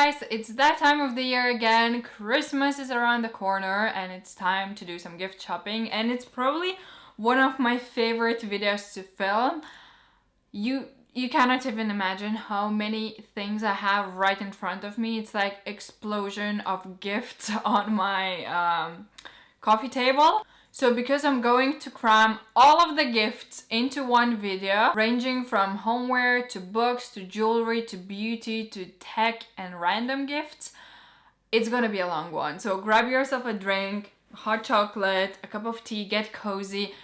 guys, it's that time of the year again. Christmas is around the corner and it's time to do some gift shopping, and it's probably one of my favorite videos to film. You cannot even imagine how many things I have right in front of me. It's like explosion of gifts on my coffee table. So because I'm going to cram all of the gifts into one video, ranging from homeware to books to jewelry to beauty to tech and random gifts, it's gonna be a long one. So grab yourself a drink, hot chocolate, a cup of tea, get cozy,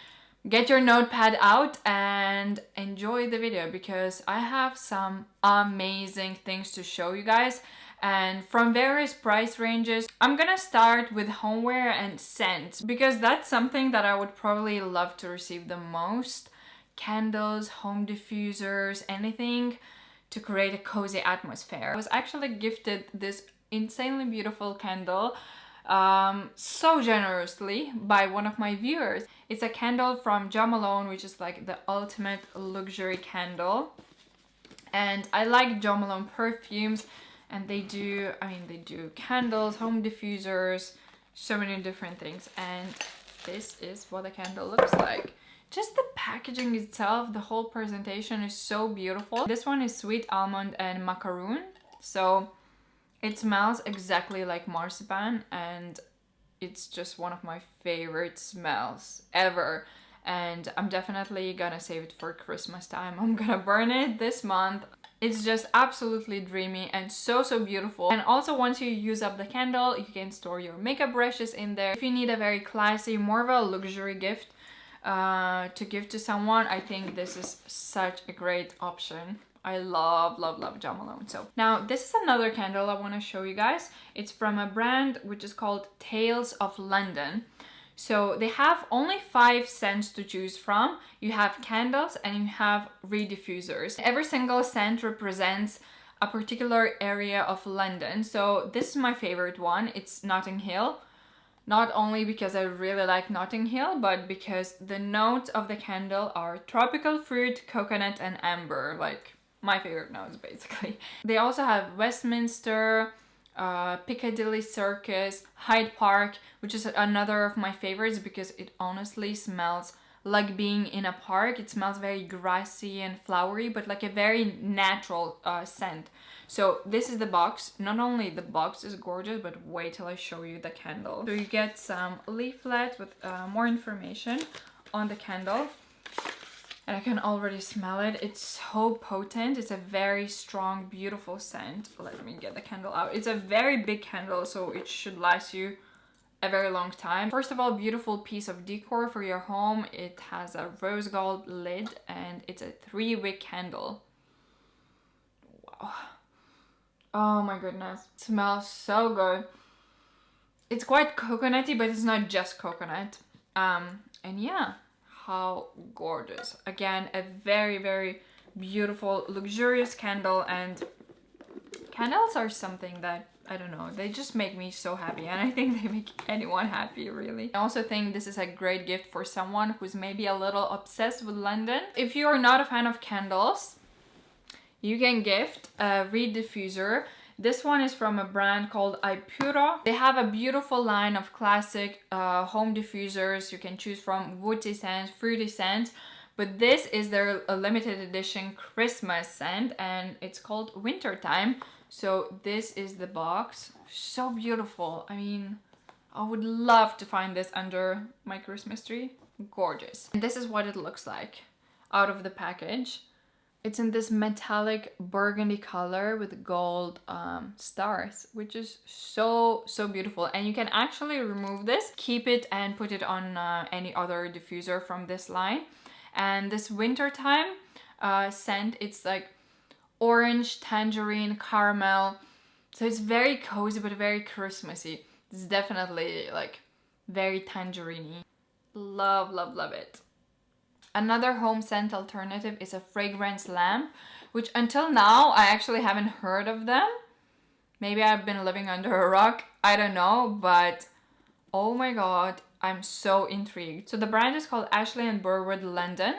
get your notepad out and enjoy the video because I have some amazing things to show you guys. And from various price ranges. I'm gonna start with homeware and scents because that's something that I would probably love to receive the most. Candles, home diffusers, anything to create a cozy atmosphere. I was actually gifted this insanely beautiful candle so generously by one of my viewers. It's a candle from Malone, which is like the ultimate luxury candle. And I like Malone perfumes. And they do candles, home diffusers, so many different things. And this is what the candle looks like. Just the packaging itself, the whole presentation is so beautiful. This one is sweet almond and macaroon. So it smells exactly like marzipan and it's just one of my favorite smells ever. And I'm definitely gonna save it for Christmas time. I'm gonna burn it this month. It's just absolutely dreamy and so beautiful. And also once you use up the candle, you can store your makeup brushes in there. If you need a very classy, more of a luxury gift to give to someone, I think this is such a great option. I love Jo Malone. So now this is another candle I want to show you guys. It's from a brand which is called Tales of London. So they have only 5 scents to choose from. You have candles and you have reed diffusers. Every single scent represents a particular area of London. So this is my favorite one. It's Notting Hill. Not only because I really like Notting Hill, but because the notes of the candle are tropical fruit, coconut and amber. Like my favorite notes basically. They also have Westminster, Piccadilly Circus, Hyde Park, which is another of my favorites because it honestly smells like being in a park. It smells very grassy and flowery, but like a very natural scent. So this is the box. Not only the box is gorgeous, but wait till I show you the candle. So you get some leaflet with more information on the candle. And I can already smell it. It's so potent. It's a very strong, beautiful scent. Let me get the candle out. It's a very big candle, so it should last you a very long time. First of all, beautiful piece of decor for your home. It has a rose gold lid and it's a 3-wick candle. Wow. Oh my goodness. It smells so good. It's quite coconutty, but it's not just coconut. And yeah. How gorgeous. Again, a very beautiful, luxurious candle, and candles are something that, I don't know, they just make me so happy, and I think they make anyone happy, really. I also think this is a great gift for someone who's maybe a little obsessed with London. If you are not a fan of candles, you can gift a reed diffuser. This one is from a brand called Ipuro. They have a beautiful line of classic home diffusers you can choose from, woody scents, fruity scents. But this is their limited edition Christmas scent and it's called Wintertime. So this is the box. So beautiful. I mean, I would love to find this under my Christmas tree. Gorgeous. And this is what it looks like out of the package. It's in this metallic burgundy color with gold stars, which is so beautiful. And you can actually remove this, keep it and put it on any other diffuser from this line. And this wintertime scent, it's like orange, tangerine, caramel. So it's very cozy but very Christmassy. It's definitely like very tangerine-y. Love it. Another home scent alternative is a fragrance lamp, which until now I actually haven't heard of them. Maybe I've been living under a rock, I don't know, but oh my god, I'm so intrigued. So the brand is called Ashley & Burwood London.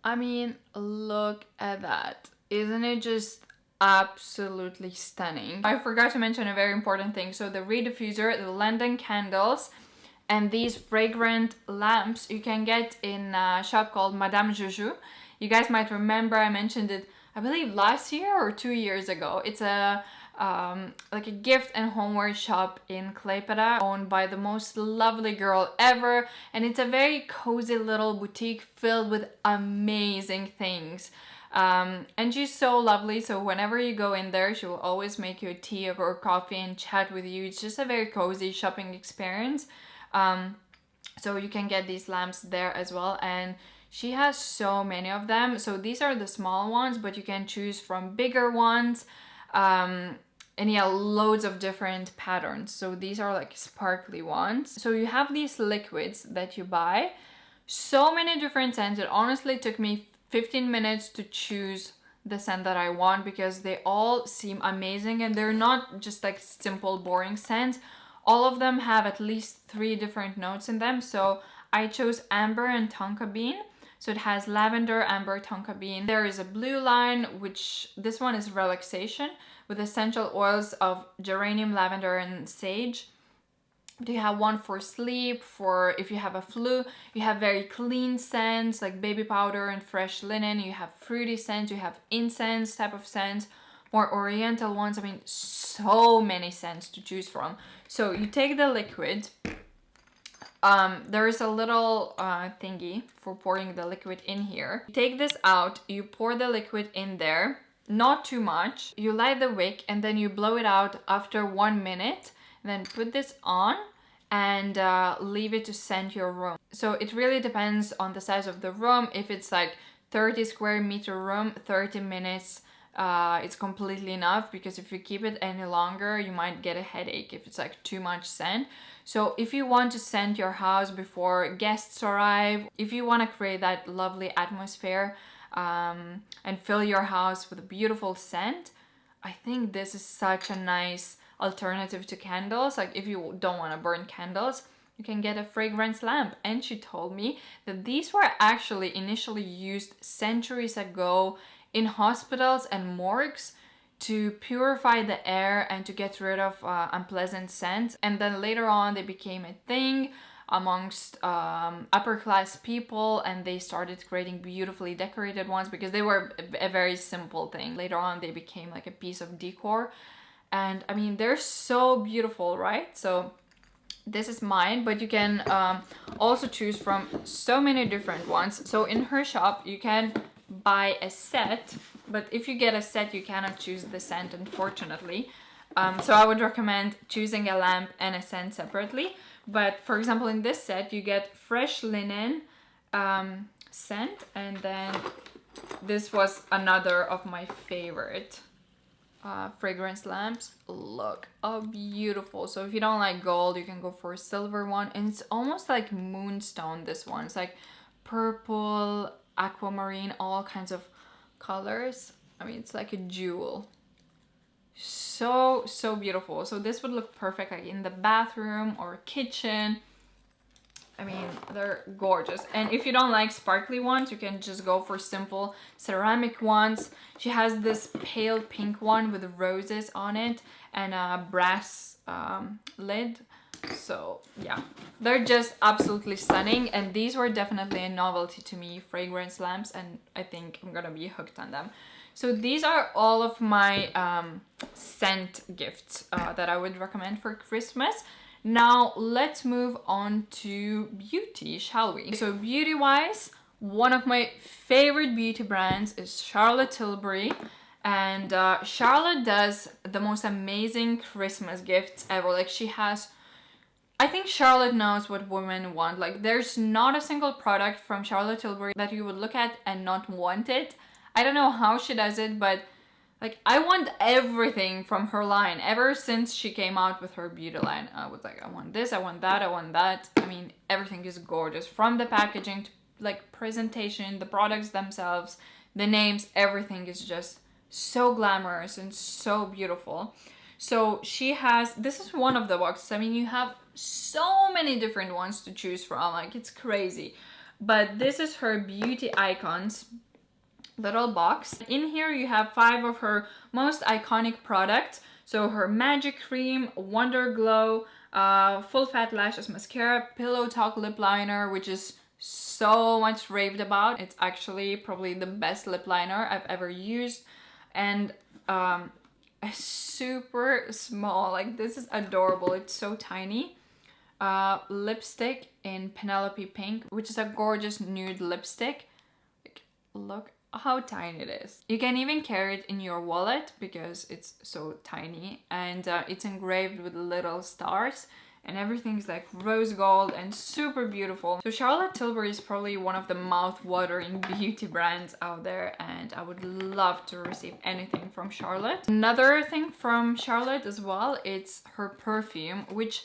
I mean, look at that. Isn't it just absolutely stunning. I forgot to mention a very important thing. So the rediffuser, the London candles, and these fragrant lamps you can get in a shop called Madamme Žu Žu. You guys might remember I mentioned it, I believe last year or 2 years ago. It's a like a gift and homeware shop in Klaipėda, owned by the most lovely girl ever, and it's a very cozy little boutique filled with amazing things. And she's so lovely, so whenever you go in there, she will always make you a tea or coffee and chat with you. It's just a very cozy shopping experience. So you can get these lamps there as well, and she has so many of them. So these are the small ones, but you can choose from bigger ones. And yeah, loads of different patterns. So these are like sparkly ones. So you have these liquids that you buy. So many different scents. It honestly took me 15 minutes to choose the scent that I want because they all seem amazing, and they're not just like simple boring scents. All of them have at least 3 different notes in them. So I chose amber and tonka bean. So it has lavender, amber, tonka bean. There is a blue line, which this one is relaxation, with essential oils of geranium, lavender, and sage. But you have one for sleep, for if you have a flu. You have very clean scents like baby powder and fresh linen. You have fruity scents, you have incense type of scents, more oriental ones. I mean, so many scents to choose from. So you take the liquid. There is a little thingy for pouring the liquid in here. You take this out, you pour the liquid in there, not too much. You light the wick and then you blow it out after 1 minute. Then put this on and leave it to scent your room. So it really depends on the size of the room. If it's like 30 square meter room, 30 minutes it's completely enough, because if you keep it any longer you might get a headache if it's like too much scent. So if you want to scent your house before guests arrive, if you want to create that lovely atmosphere and fill your house with a beautiful scent, I think this is such a nice alternative to candles. Like if you don't want to burn candles, you can get a fragrance lamp. And she told me that these were actually initially used centuries ago in hospitals and morgues to purify the air and to get rid of unpleasant scents. And then later on they became a thing amongst upper class people, and they started creating beautifully decorated ones because they were a very simple thing. Later on they became like a piece of decor, and I mean they're so beautiful, right? So this is mine, but you can also choose from so many different ones. So in her shop you can buy a set, but if you get a set you cannot choose the scent, unfortunately. So I would recommend choosing a lamp and a scent separately. But for example, in this set you get fresh linen scent, and then this was another of my favorite fragrance lamps. Look how beautiful. So if you don't like gold, you can go for a silver one, and it's almost like moonstone. This one, it's like purple, aquamarine, all kinds of colors. I mean, it's like a jewel. So beautiful. So this would look perfect like in the bathroom or kitchen. I mean, they're gorgeous. And if you don't like sparkly ones, you can just go for simple ceramic ones. She has this pale pink one with roses on it and a brass lid. So yeah, they're just absolutely stunning, and these were definitely a novelty to me, fragrance lamps, and I think I'm gonna be hooked on them. So these are all of my scent gifts that I would recommend for Christmas. Now let's move on to beauty, shall we? So beauty wise, one of my favorite beauty brands is Charlotte Tilbury, and Charlotte does the most amazing Christmas gifts ever. Like she has, I think Charlotte knows what women want. Like there's not a single product from Charlotte Tilbury that you would look at and not want it. I don't know how she does it, but like I want everything from her line. Ever since she came out with her beauty line, I was like, I want this, I want that, I want that. I mean, everything is gorgeous, from the packaging to like presentation, the products themselves, the names, everything is just so glamorous and so beautiful. So she has, this is one of the boxes. I mean, you have so many different ones to choose from, like it's crazy. But this is her beauty icons. little box. In here you have 5 of her most iconic products. So her Magic Cream, Wonder Glow, Full Fat Lashes Mascara, Pillow Talk Lip Liner, which is so much raved about. It's actually probably the best lip liner I've ever used. And a super small, like this is adorable, it's so tiny. Lipstick in Penelope Pink, which is a gorgeous nude lipstick. Like, look how tiny it is. You can even carry it in your wallet because it's so tiny, and it's engraved with little stars, and everything's like rose gold and super beautiful. So Charlotte Tilbury is probably one of the mouth-watering beauty brands out there, and I would love to receive anything from Charlotte. Another thing from Charlotte as well, it's her perfume, which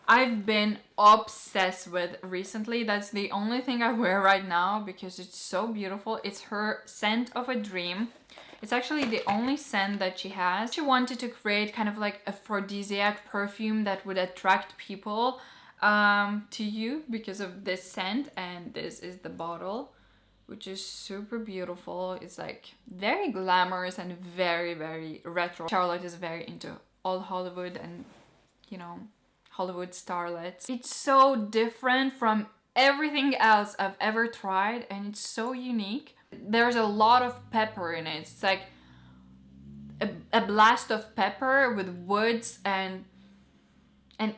I've been obsessed with recently. That's the only thing I wear right now because it's so beautiful. It's her Scent of a Dream. It's actually the only scent that she has. She wanted to create kind of like aphrodisiac perfume that would attract people to you because of this scent. And this is the bottle, which is super beautiful. It's like very glamorous and very, very retro. Charlotte is very into old Hollywood and, you know, Hollywood starlets. It's so different from everything else I've ever tried, and it's so unique. There's a lot of pepper in it. It's like a blast of pepper with woods and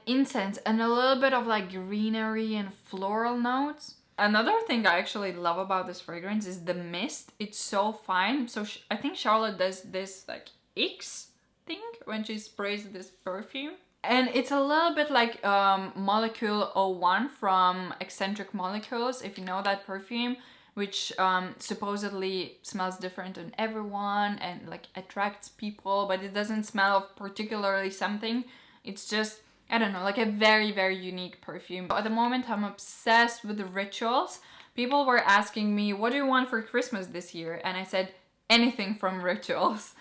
incense and a little bit of like greenery and floral notes. Another thing I actually love about this fragrance is the mist. It's so fine. So I think Charlotte does this like X thing when she sprays this perfume. And it's a little bit like Molecule 01 from Eccentric Molecules, if you know that perfume, which supposedly smells different on everyone and like attracts people, but it doesn't smell of particularly something. It's just, I don't know, like a very, very unique perfume. At the moment, I'm obsessed with the Rituals. People were asking me, what do you want for Christmas this year? And I said, anything from Rituals.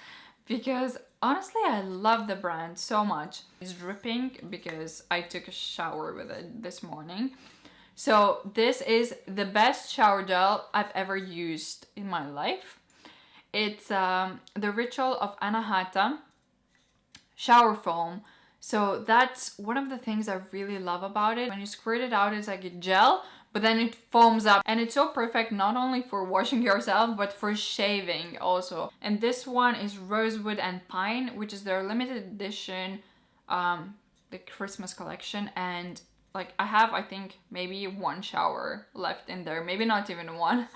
Because honestly, I love the brand so much. It's dripping because I took a shower with it this morning. So this is the best shower gel I've ever used in my life. It's the Ritual of Anahata shower foam. So that's one of the things I really love about it. When you squirt it out, it's like a gel, but then it foams up, and it's so perfect not only for washing yourself but for shaving also. And this one is Rosewood and Pine, which is their limited edition, the Christmas collection. And like I have, I think maybe 1 shower left in there, maybe not even 1.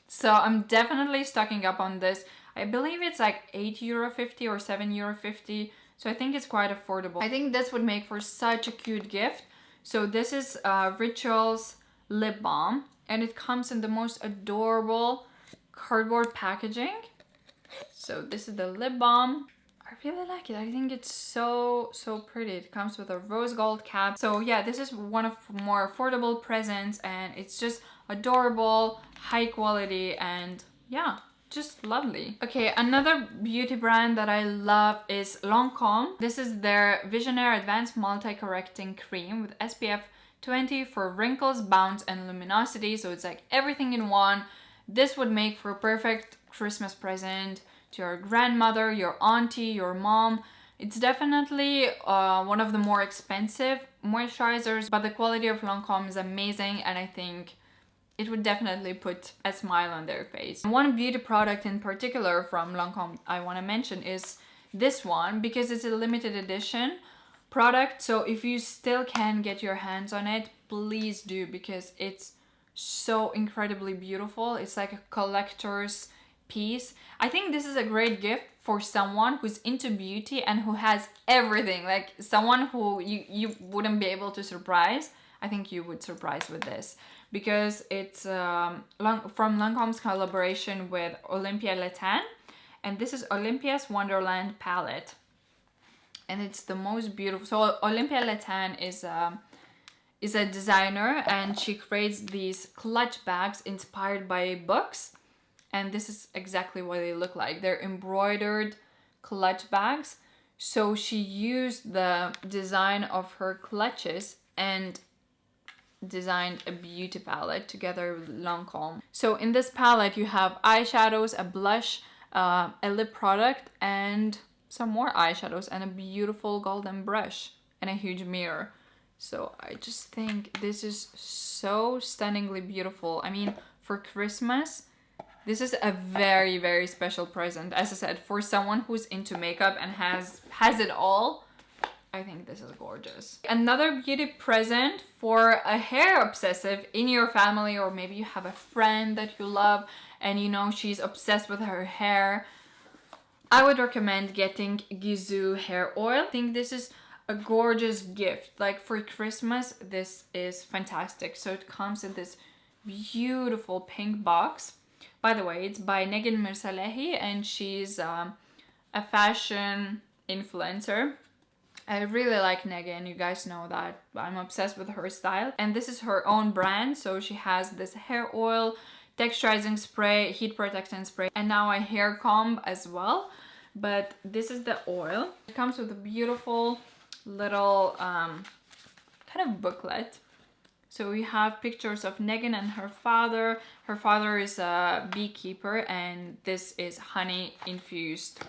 So I'm definitely stocking up on this. I believe it's like €8.50 or €7.50. So I think it's quite affordable. I think this would make for such a cute gift. So this is Rituals lip balm, and it comes in the most adorable cardboard packaging. So this is the lip balm. I really like it. I think it's so pretty. It comes with a rose gold cap. So yeah, this is one of more affordable presents, and it's just adorable, high quality, and yeah, just lovely. Okay, another beauty brand that I love is Lancôme. This is their Visionnaire Advanced Multi-Correcting Cream with SPF 20 for wrinkles, bounce, and luminosity. So it's like everything in one. This would make for a perfect Christmas present to your grandmother, your auntie, your mom. It's definitely one of the more expensive moisturizers, but the quality of Lancôme is amazing, and I think it would definitely put a smile on their face. One beauty product in particular from Lancôme I want to mention is this one, because it's a limited edition product. So if you still can get your hands on it, please do, because it's so incredibly beautiful. It's like a collector's piece. I think this is a great gift for someone who's into beauty and who has everything, like someone who you wouldn't be able to surprise. I think you would surprise with this, because it's from Lancôme's collaboration with Olympia Le-Tan, and this is Olympia's Wonderland palette. And it's the most beautiful. So Olympia Le-Tan is a designer, and she creates these clutch bags inspired by books. And this is exactly what they look like. They're embroidered clutch bags. So she used the design of her clutches and designed a beauty palette together with Lancôme. So in this palette you have eyeshadows, a blush, a lip product, and some more eyeshadows, and a beautiful golden brush, and a huge mirror. So I just think this is so stunningly beautiful. I mean, for Christmas, this is a very, very special present. As I said, for someone who's into makeup and has it all, I think this is gorgeous. Another beauty present for a hair obsessive in your family, or maybe you have a friend that you love and you know she's obsessed with her hair, I would recommend getting Gisou hair oil. I think this is a gorgeous gift. Like for Christmas, this is fantastic. So it comes in this beautiful pink box. By the way, it's by Negin Mirsalehi, and she's a fashion influencer. I really like Negin, you guys know that. I'm obsessed with her style. And this is her own brand, so she has this hair oil, texturizing spray, heat protectant spray, and now a hair comb as well. But this is the oil. It comes with a beautiful little kind of booklet. So we have pictures of Negin and her father. Her father is a beekeeper, and this is honey infused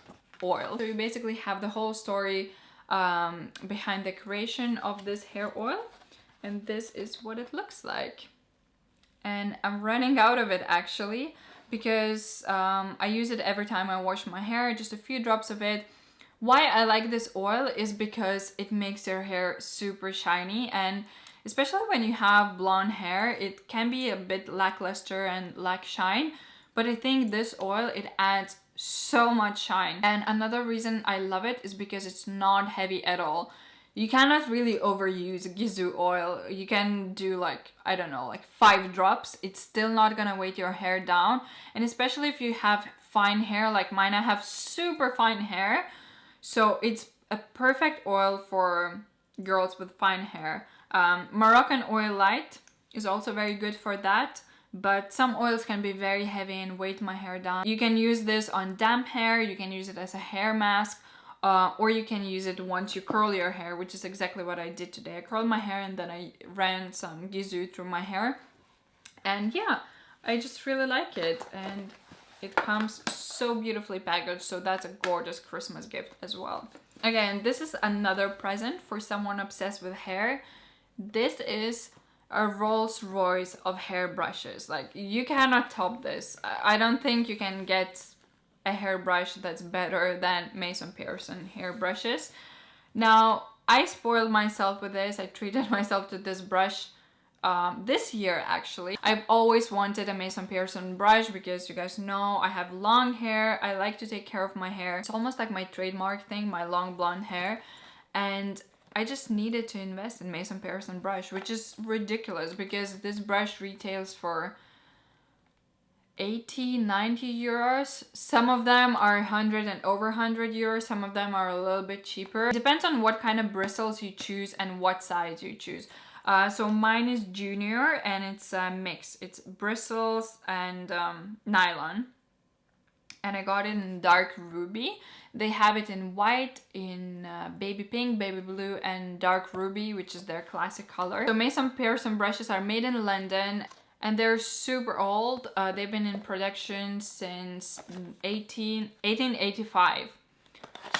oil. So you basically have the whole story behind the creation of this hair oil, and this is what it looks like. And I'm running out of it actually, because I use it every time I wash my hair, just a few drops of it. Why I like this oil is because it makes your hair super shiny, and especially when you have blonde hair, it can be a bit lackluster and lack shine, but I think this oil, it adds so much shine. And another reason I love it is because it's not heavy at all. You cannot really overuse Gisou oil. You can do like, I don't know, like 5 drops. It's still not gonna weight your hair down. And especially if you have fine hair like mine, I have super fine hair. So it's a perfect oil for girls with fine hair. Moroccan oil light is also very good for that, but some oils can be very heavy and weight my hair down. You can use this on damp hair, you can use it as a hair mask, or you can use it once you curl your hair, which is exactly what I did today. I curled my hair and then I ran some Gisou through my hair, and yeah, I just really like it, and it comes so beautifully packaged, so that's a gorgeous Christmas gift as well. Again, this is another present for someone obsessed with hair. This is a Rolls Royce of hair brushes. Like, you cannot top this. I don't think you can get a hairbrush that's better than Mason Pearson hair brushes. Now, I spoiled myself with this. I treated myself to this brush this year actually. I've always wanted a Mason Pearson brush because you guys know I have long hair. I like to take care of my hair. It's almost like my trademark thing, my long blonde hair. And I just needed to invest in Mason Pearson brush, which is ridiculous because this brush retails for 80, 90 euros. Some of them are 100 and over 100 euros. Some of them are a little bit cheaper. It depends on what kind of bristles you choose and what size you choose. So mine is junior and it's a mix. It's bristles and nylon. And I got it in dark ruby. They have it in white, in baby pink, baby blue, and dark ruby, which is their classic color. So Mason Pearson brushes are made in London, and they're super old. They've been in production since 1885.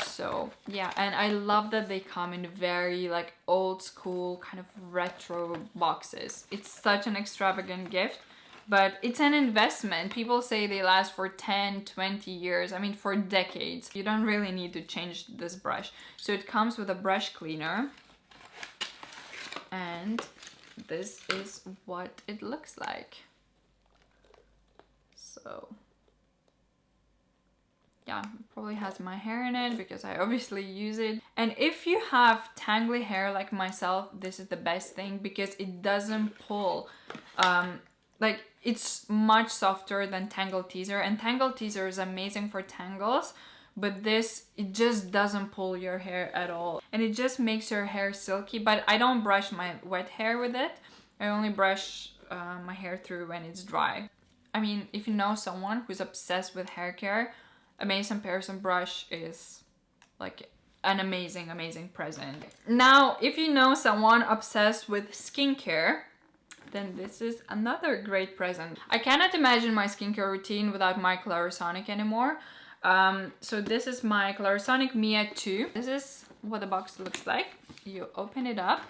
So yeah, and I love that they come in very like old school kind of retro boxes. It's such an extravagant gift. But it's an investment. People say they last for 10, 20 years. I mean, for decades. You don't really need to change this brush. So it comes with a brush cleaner. And this is what it looks like. So yeah, it probably has my hair in it because I obviously use it. And if you have tangly hair like myself, this is the best thing because it doesn't pull. Like, it's much softer than Tangle Teezer, and Tangle Teezer is amazing for tangles, but this, it just doesn't pull your hair at all. And it just makes your hair silky, but I don't brush my wet hair with it. I only brush my hair through when it's dry. I mean, if you know someone who's obsessed with hair care, a Mason Pearson brush is like an amazing, amazing present. Now, if you know someone obsessed with skincare, then this is another great present. I cannot imagine my skincare routine without my Clarisonic anymore. So this is my Clarisonic Mia 2. This is what the box looks like. You open it up.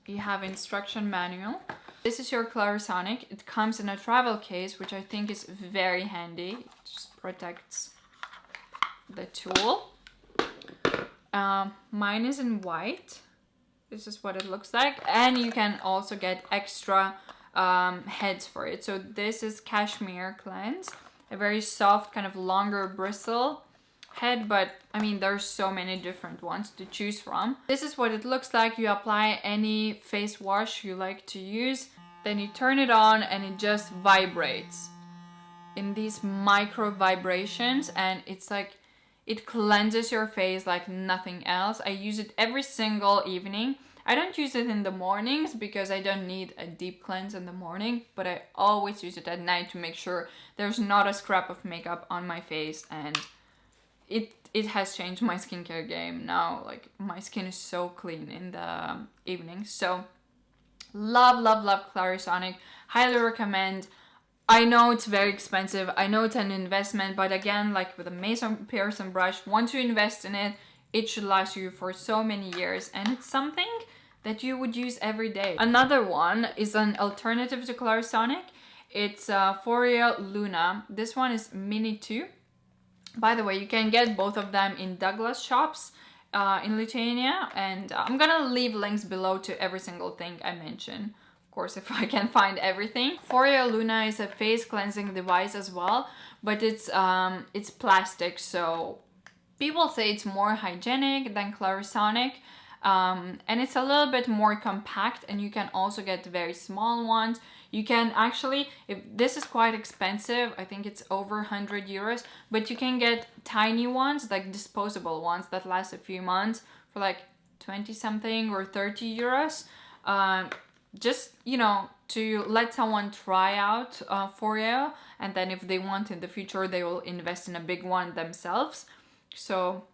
You have instruction manual. This is your Clarisonic. It comes in a travel case, which I think is very handy. It just protects the tool. Mine is in white. This is what it looks like, and you can also get extra heads for it. So this is Cashmere Cleanse, a very soft, kind of longer bristle head, but I mean there's so many different ones to choose from. This is what it looks like. You apply any face wash you like to use, then you turn it on and it just vibrates in these micro vibrations, and it's like it cleanses your face like nothing else. I use it every single evening. I don't use it in the mornings because I don't need a deep cleanse in the morning, but I always use it at night to make sure there's not a scrap of makeup on my face, and it has changed my skincare game now. Like, my skin is so clean in the evening. So love, love, love Clarisonic. Highly recommend. I know it's very expensive. I know it's an investment, but again, like with a Pearson brush, once you invest in it, it should last you for so many years, and it's something that you would use every day. Another one is an alternative to Clarisonic. It's Foreo Luna. This one is Mini 2. By the way, you can get both of them in Douglas shops in Lithuania, and I'm gonna leave links below to every single thing I mention. Course, if I can find everything. Foreo Luna is a face cleansing device as well, but it's plastic, so people say it's more hygienic than Clarisonic, and it's a little bit more compact, and you can also get very small ones. You can actually, if this is quite expensive, I think it's over 100 euros, but you can get tiny ones, like disposable ones that last a few months for like 20 something or 30 euros. Just, you know, to let someone try out Foreo, and then if they want in the future, they will invest in a big one themselves. So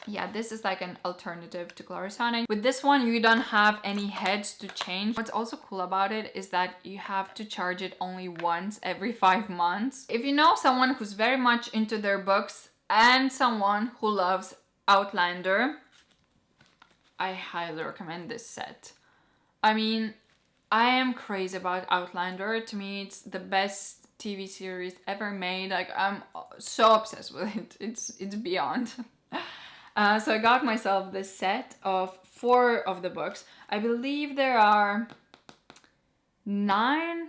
yeah, this is like an alternative to Clarisonic. With this one, you don't have any heads to change. What's also cool about it is that you have to charge it only once every 5 months. If you know someone who's very much into their books and someone who loves Outlander, I highly recommend this set. I mean, I am crazy about Outlander. To me, it's the best TV series ever made. Like, I'm so obsessed with it. It's beyond. So I got myself this set of 4 of the books. I believe there are 9.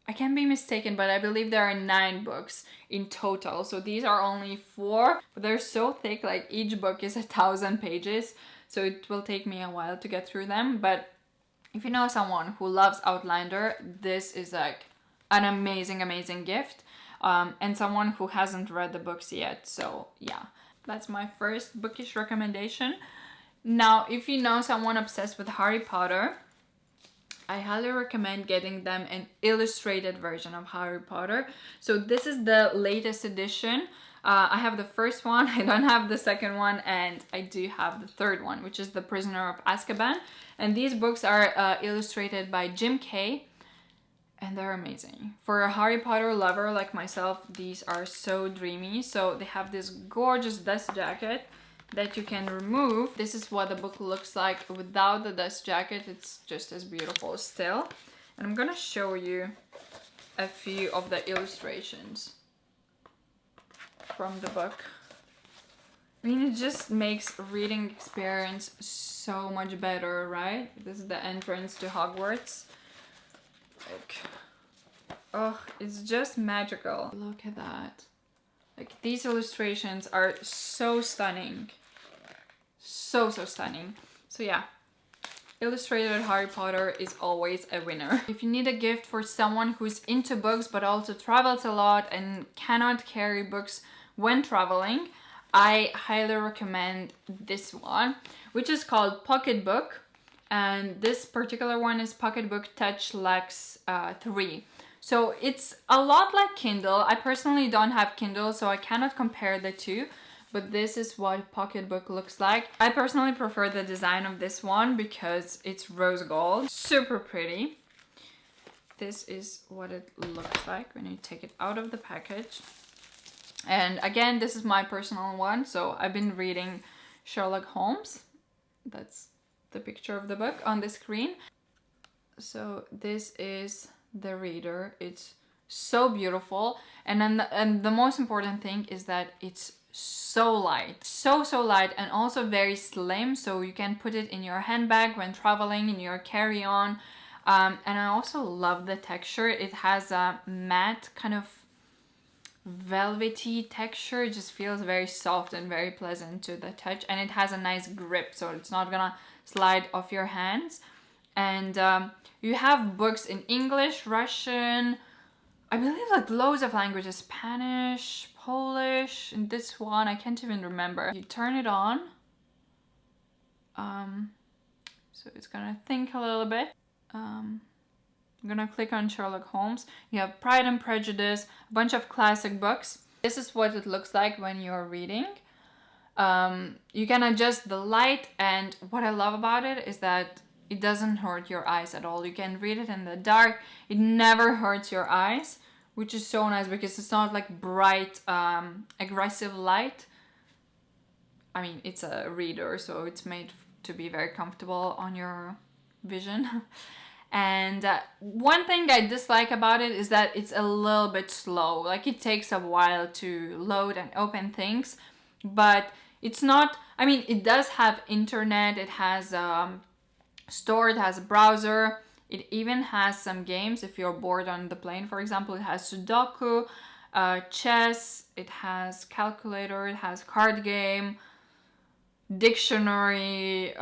I can be mistaken, but I believe there are 9 books in total. So these are only 4, but they're so thick. Like, each book is 1,000 pages. So it will take me a while to get through them, but if you know someone who loves Outlander, this is like an amazing, amazing gift. And someone who hasn't read the books yet. So yeah, that's my first bookish recommendation. Now, if you know someone obsessed with Harry Potter, I highly recommend getting them an illustrated version of Harry Potter. So this is the latest edition. I have the first one, I don't have the second one, and I do have the third one, which is The Prisoner of Azkaban. And these books are illustrated by Jim Kay, and they're amazing. For a Harry Potter lover like myself, these are so dreamy. So they have this gorgeous dust jacket that you can remove. This is what the book looks like without the dust jacket. It's just as beautiful still. And I'm gonna show you a few of the illustrations from the book. I mean, it just makes reading experience so much better, right? This is the entrance to Hogwarts. Like, oh, it's just magical. Look at that. Like, these illustrations are so stunning. So stunning. So yeah, illustrated Harry Potter is always a winner. If you need a gift for someone who's into books but also travels a lot and cannot carry books when traveling, I highly recommend this one, which is called Pocketbook. And this particular one is Pocketbook Touch Luxe 3. So it's a lot like Kindle. I personally don't have Kindle, so I cannot compare the two. But this is what Pocketbook looks like. I personally prefer the design of this one because it's rose gold. Super pretty. this is what it looks like when you take it out of the package. And again, this is my personal one. So I've been reading Sherlock Holmes. That's the picture of the book on the screen. So this is the reader. It's so beautiful. And then the most important thing is that it's so light. So light, and also very slim. So you can put it in your handbag when traveling, in your carry-on. And I also love the texture. It has a matte kind of velvety texture. It just feels very soft and very pleasant to the touch, and it has a nice grip, so it's not gonna slide off your hands. And you have books in English, Russian, I believe like loads of languages, Spanish, Polish, and this one I can't even remember. You turn it on, so it's gonna think a little bit. I'm gonna click on Sherlock Holmes. You have Pride and Prejudice, a bunch of classic books. This is what it looks like when you're reading. You can adjust the light, and what I love about it is that it doesn't hurt your eyes at all. You can read it in the dark. It never hurts your eyes, which is so nice because it's not like bright, aggressive light. I mean, it's a reader, so it's made to be very comfortable on your vision. And one thing I dislike about it is that it's a little bit slow. Like, it takes a while to load and open things, but it's not, I mean, it does have internet, it has store, it has a browser, it even has some games if you're bored on the plane, for example. It has Sudoku, chess, it has calculator, it has card game, dictionary,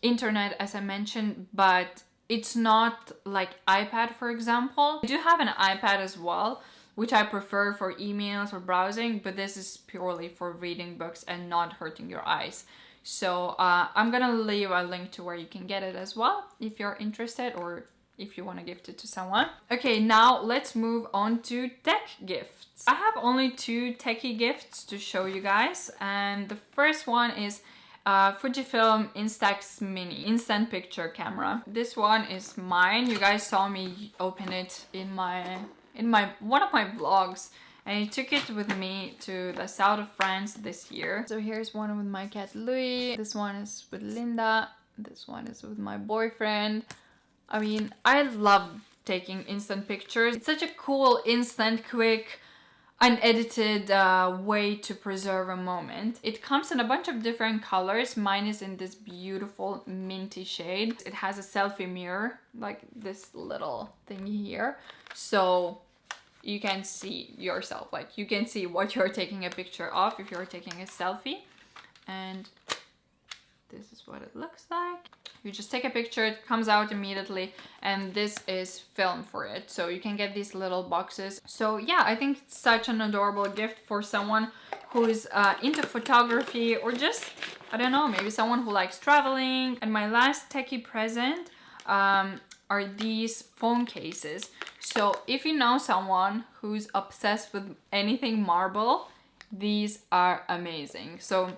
internet, as I mentioned, but it's not like iPad, for example. I do have an iPad as well, which I prefer for emails or browsing, but this is purely for reading books and not hurting your eyes. So I'm gonna leave a link to where you can get it as well if you're interested, or if you want to gift it to someone. Okay, now let's move on to tech gifts. I have only 2 techie gifts to show you guys, and the first one is Fujifilm Instax Mini instant picture camera. This one is mine. You guys saw me open it in one of my vlogs, and I took it with me to the south of France this year. So here's one with my cat Louis. This one is with Linda. This one is with my boyfriend. I mean, I love taking instant pictures. It's such a cool, instant, quick, unedited way to preserve a moment. It comes in a bunch of different colors. Mine is in this beautiful minty shade. It has a selfie mirror, like this little thing here, so you can see yourself, like you can see what you're taking a picture of if you're taking a selfie. And this is what it looks like. You just take a picture, it comes out immediately, and this is film for it. So you can get these little boxes. So yeah, I think it's such an adorable gift for someone who is into photography, or just, I don't know, maybe someone who likes traveling. And my last techie present are these phone cases. So if you know someone who's obsessed with anything marble, these are amazing. So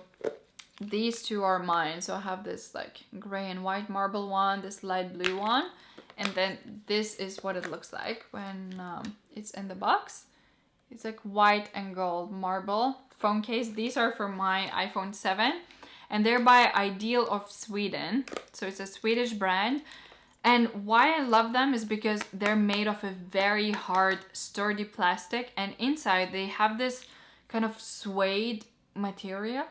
these 2 are mine. So I have this like gray and white marble one, this light blue one, and then this is what it looks like when it's in the box. It's like white and gold marble phone case. These are for my iPhone 7, and they're by Ideal of Sweden. So it's a Swedish brand. And why I love them is because they're made of a very hard, sturdy plastic, and inside they have this kind of suede material.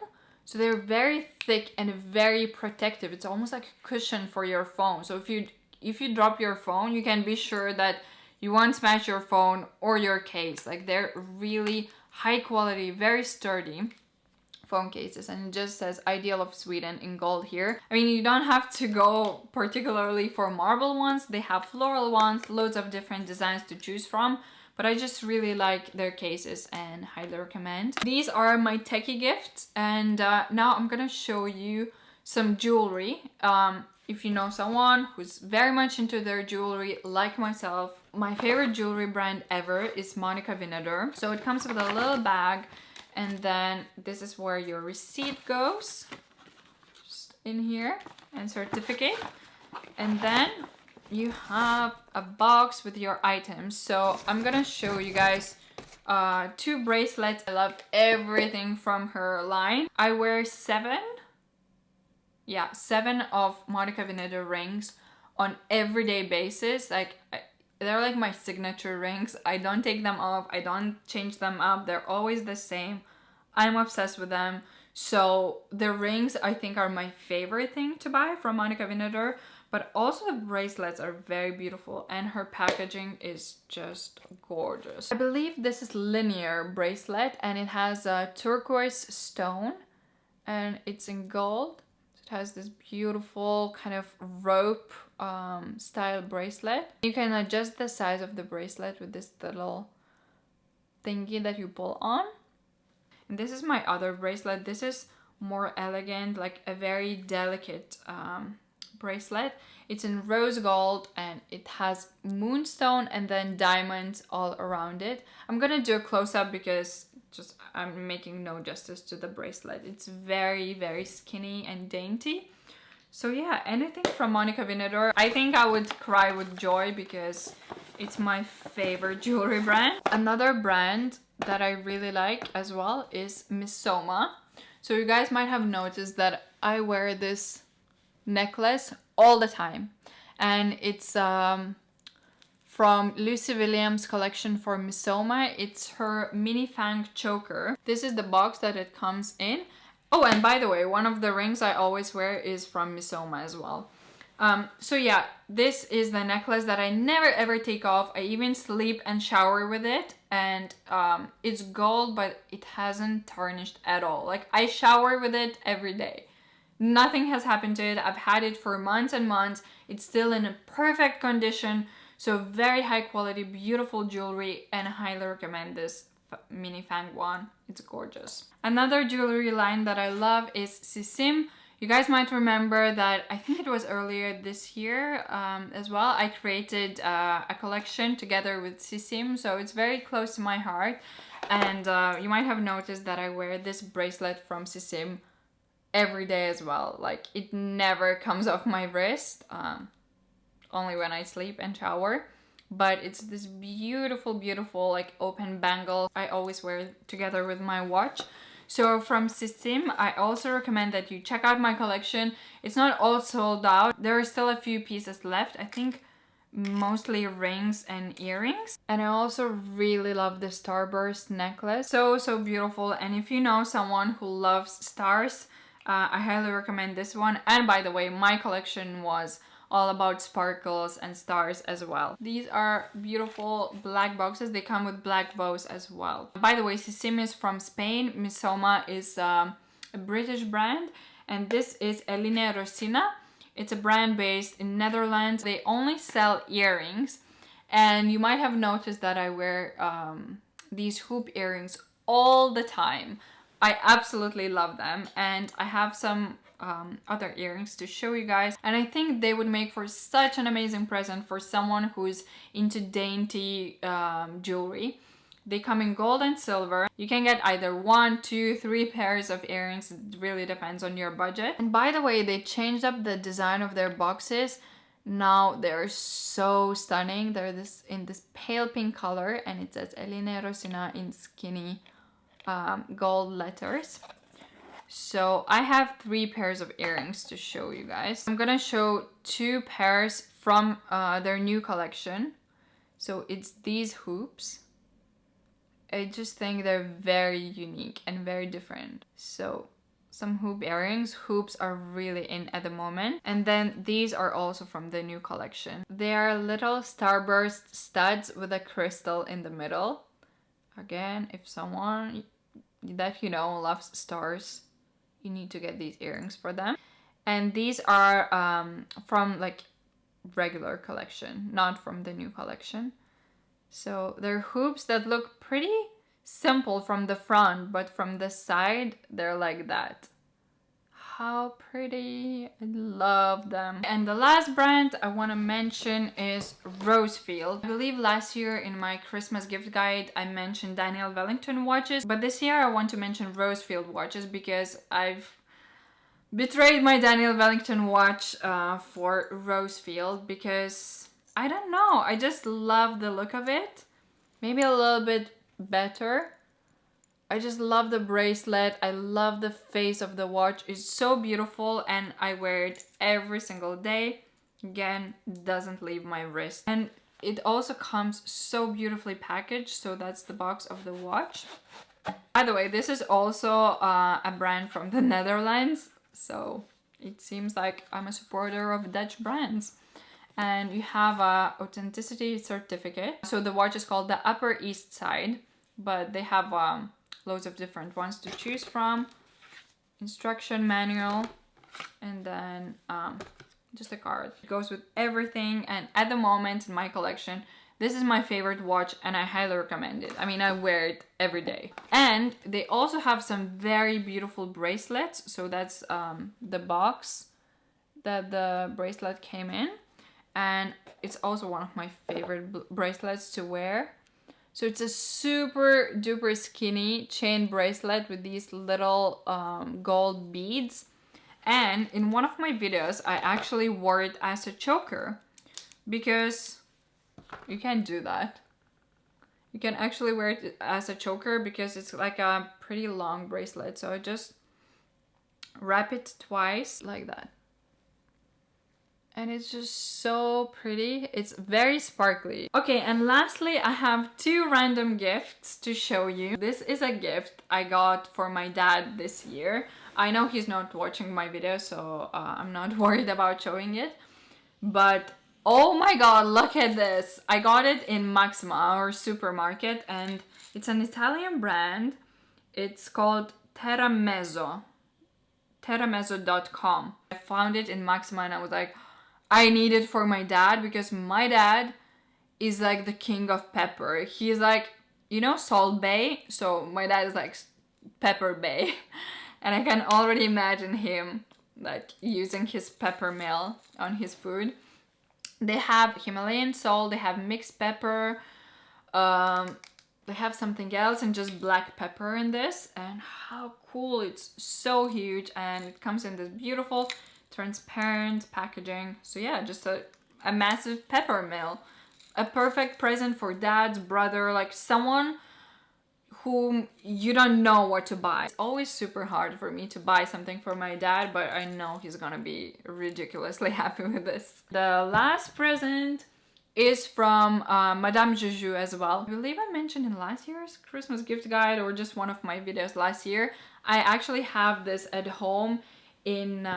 So they're very thick and very protective. It's almost like a cushion for your phone. So if you drop your phone, you can be sure that you won't smash your phone or your case. Like, they're really high quality, very sturdy phone cases, and it just says Ideal of Sweden in gold here. I mean, you don't have to go particularly for marble ones. They have floral ones, loads of different designs to choose from, but I just really like their cases and highly recommend. These are my techie gifts, and now I'm gonna show you some jewelry. If you know someone who's very much into their jewelry like myself, my favorite jewelry brand ever is Monica Vinader. So it comes with a little bag, and then this is where your receipt goes, just in here, and certificate. And then you have a box with your items. So I'm gonna show you guys 2 bracelets. I love everything from her line. I wear 7 of Monica Vinader rings on everyday basis. Like they're like my signature rings. I don't take them off, I don't change them up, they're always the same. I'm obsessed with them. So the rings I think are my favorite thing to buy from Monica Vinader, but also the bracelets are very beautiful and her packaging is just gorgeous. I believe this is linear bracelet and it has a turquoise stone and it's in gold. It has this beautiful kind of rope style bracelet. You can adjust the size of the bracelet with this little thingy that you pull on. And this is my other bracelet. This is more elegant, like a very delicate bracelet. It's in rose gold and it has moonstone and then diamonds all around it. I'm gonna do a close-up because just I'm making no justice to the bracelet. It's very, very skinny and dainty. So yeah, anything from Monica Vinader, I think I would cry with joy because it's my favorite jewelry brand. Another brand that I really like as well is Missoma. So you guys might have noticed that I wear this necklace all the time, and it's from Lucy Williams' collection for Missoma. It's her mini fang choker. This is the box that it comes in. Oh, and by the way, one of the rings I always wear is from Missoma as well. So yeah, this is the necklace that I never ever take off. I even sleep and shower with it, and it's gold, but it hasn't tarnished at all. Like I shower with it every day. Nothing has happened to it. I've had it for months and months. It's still in a perfect condition. So very high quality, beautiful jewelry, and I highly recommend this mini fang one. It's gorgeous. Another jewelry line that I love is Sisim. You guys might remember that I think it was earlier this year as well. I created a collection together with Sisim, so it's very close to my heart. And you might have noticed that I wear this bracelet from Sisim every day as well. Like it never comes off my wrist, only when I sleep and shower. But it's this beautiful, beautiful like open bangle. I always wear it together with my watch. So from Sisim, I also recommend that you check out my collection. It's not all sold out. There are still a few pieces left. I think mostly rings and earrings. And I also really love the starburst necklace. So beautiful. And if you know someone who loves stars, I highly recommend this one. And by the way, my collection was all about sparkles and stars as well. These are beautiful black boxes. They come with black bows as well. By the way, Sisim is from Spain. Missoma is a British brand, and this is Eline Rosina. It's a brand based in Netherlands. They only sell earrings, and you might have noticed that I wear these hoop earrings all the time. I absolutely love them, and I have some other earrings to show you guys, and I think they would make for such an amazing present for someone who's into dainty jewelry. They come in gold and silver. You can get either 1, 2, 3 pairs of earrings. It really depends on your budget. And by the way, they changed up the design of their boxes. Now they're so stunning. They're in this pale pink color, and it says Eline Rosina in skinny gold letters. So I have 3 pairs of earrings to show you guys. I'm gonna show 2 pairs from their new collection. So it's these hoops. I just think they're very unique and very different. So some hoop earrings. Hoops are really in at the moment. And then these are also from the new collection. They are little starburst studs with a crystal in the middle. Again, if someone that you know loves stars, you need to get these earrings for them. And these are from like regular collection, not from the new collection. So they're hoops that look pretty simple from the front, but from the side they're like that. How pretty. I love them. And the last brand I want to mention is Rosefield. I believe last year in my Christmas gift guide I mentioned Daniel Wellington watches, but this year I want to mention Rosefield watches because I've betrayed my Daniel Wellington watch for Rosefield because I don't know, I just love the look of it. Maybe a little bit better. I just love the bracelet. I love the face of the watch. It's so beautiful and I wear it every single day. Again, doesn't leave my wrist. And it also comes so beautifully packaged. So that's the box of the watch. By the way, this is also a brand from the Netherlands. So it seems like I'm a supporter of Dutch brands. And you have a authenticity certificate. So the watch is called the Upper East Side, but they have loads of different ones to choose from. Instruction manual, and then just a card. It goes with everything, and at the moment in my collection, this is my favorite watch and I highly recommend it. I mean, I wear it every day. And they also have some very beautiful bracelets. So that's the box that the bracelet came in. And it's also one of my favorite bracelets to wear. So it's a super duper skinny chain bracelet with these little gold beads. And in one of my videos, I actually wore it as a choker because you can't do that. You can actually wear it as a choker because it's like a pretty long bracelet. So I just wrap it twice like that. And it's just so pretty. It's very sparkly. Okay, and lastly, I have two random gifts to show you. This is a gift I got for my dad this year. I know he's not watching my video, so I'm not worried about showing it. But oh my god, look at this. I got it in Maxima, our supermarket, and it's an Italian brand. It's called Terramezzo. Terramezzo.com. I found it in Maxima and I was like, I need it for my dad because my dad is like the king of pepper. He's like, you know, Salt Bay? So my dad is like Pepper Bay. And I can already imagine him like using his pepper mill on his food. They have Himalayan salt, they have mixed pepper, they have something else and just black pepper in this. And how cool, it's so huge and it comes in this beautiful transparent packaging. So yeah, just a massive pepper mill. A perfect present for dad's brother, like someone whom you don't know what to buy. It's always super hard for me to buy something for my dad, but I know he's gonna be ridiculously happy with this. The last present is from Madamme Žu Žu as well. I believe I mentioned in last year's Christmas gift guide or just one of my videos last year. I actually have this at home in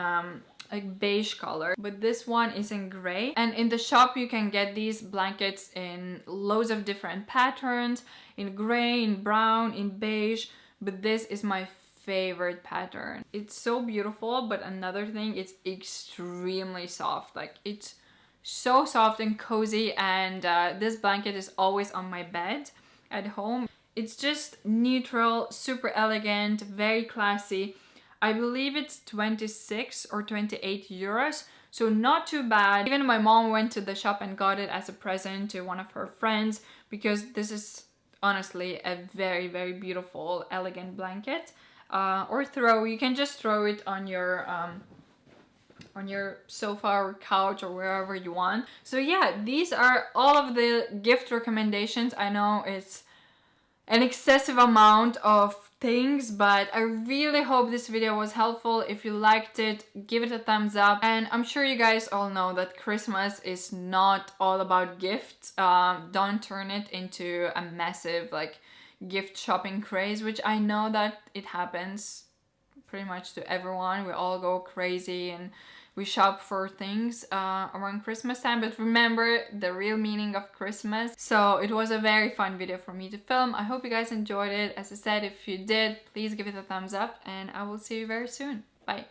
like beige color, but this one is in gray. And in the shop you can get these blankets in loads of different patterns, in gray, in brown, in beige, but this is my favorite pattern. It's so beautiful, but another thing, it's extremely soft. Like it's so soft and cozy, and this blanket is always on my bed at home. It's just neutral, super elegant, very classy. I believe it's 26 or 28 euros, so not too bad. Even my mom went to the shop and got it as a present to one of her friends because this is honestly a very, very beautiful, elegant blanket. Or you can just throw it on your sofa or couch or wherever you want. So yeah, these are all of the gift recommendations. I know it's an excessive amount of things, but I really hope this video was helpful. If you liked it, give it a thumbs up. And I'm sure you guys all know that Christmas is not all about gifts. Don't turn it into a massive like gift shopping craze, which I know that it happens pretty much to everyone. We all go crazy and we shop for things around Christmas time, but remember the real meaning of Christmas. So it was a very fun video for me to film. I hope you guys enjoyed it. As I said, if you did, please give it a thumbs up and I will see you very soon. Bye.